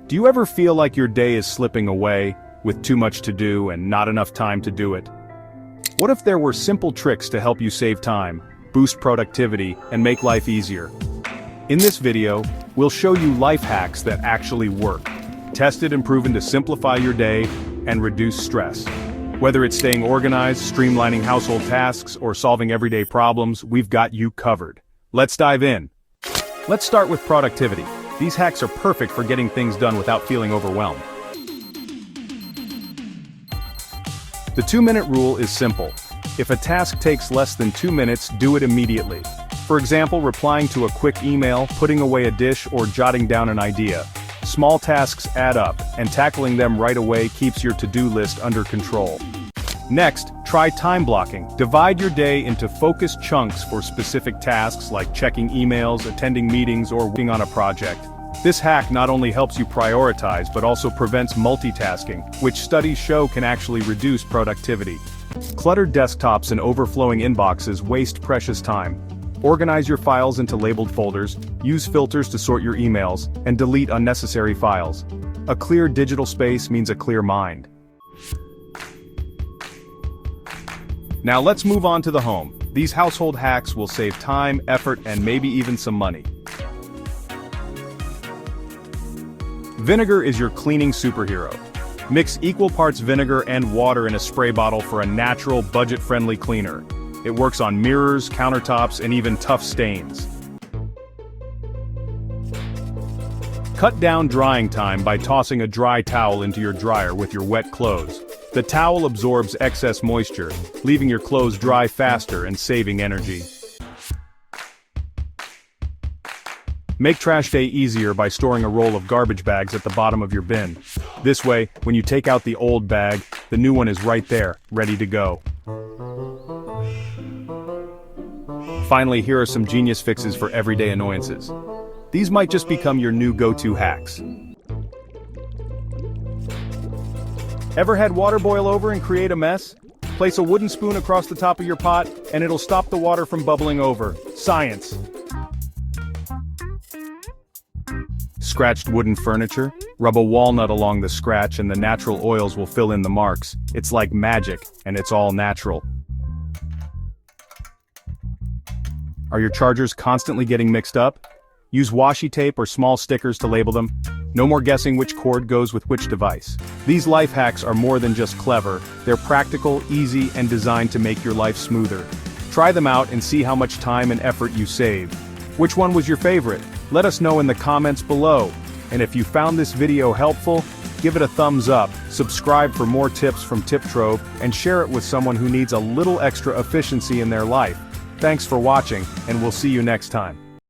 Do you ever feel like your day is slipping away, with too much to do and not enough time to do it? What if there were simple tricks to help you save time, boost productivity, and make life easier? In this video, we'll show you life hacks that actually work, tested and proven to simplify your day and reduce stress. Whether it's staying organized, streamlining household tasks, or solving everyday problems, we've got you covered. Let's dive in. Let's start with productivity. These hacks are perfect for getting things done without feeling overwhelmed. The 2-minute rule is simple. If a task takes less than 2 minutes, do it immediately. For example, replying to a quick email, putting away a dish, or jotting down an idea. Small tasks add up, and tackling them right away keeps your to-do list under control. Next, try time blocking. Divide your day into focused chunks for specific tasks like checking emails, attending meetings, or working on a project. This hack not only helps you prioritize but also prevents multitasking, which studies show can actually reduce productivity. Cluttered desktops and overflowing inboxes waste precious time. Organize your files into labeled folders, use filters to sort your emails, and delete unnecessary files. A clear digital space means a clear mind. Now let's move on to the home. These household hacks will save time, effort, and maybe even some money. Vinegar is your cleaning superhero. Mix equal parts vinegar and water in a spray bottle for a natural, budget-friendly cleaner. It works on mirrors, countertops, and even tough stains. Cut down drying time by tossing a dry towel into your dryer with your wet clothes. The towel absorbs excess moisture, leaving your clothes dry faster and saving energy. Make trash day easier by storing a roll of garbage bags at the bottom of your bin. This way, when you take out the old bag, the new one is right there, ready to go. Finally, here are some genius fixes for everyday annoyances. These might just become your new go-to hacks. Ever had water boil over and create a mess? Place a wooden spoon across the top of your pot, and it'll stop the water from bubbling over. Science. Scratched wooden furniture? Rub a walnut along the scratch and the natural oils will fill in the marks. It's like magic, and it's all natural. Are your chargers constantly getting mixed up? Use washi tape or small stickers to label them. No more guessing which cord goes with which device. These life hacks are more than just clever, they're practical, easy, and designed to make your life smoother. Try them out and see how much time and effort you save. Which one was your favorite? Let us know in the comments below. And if you found this video helpful, give it a thumbs up, subscribe for more tips from Tip Trove, and share it with someone who needs a little extra efficiency in their life. Thanks for watching, and we'll see you next time.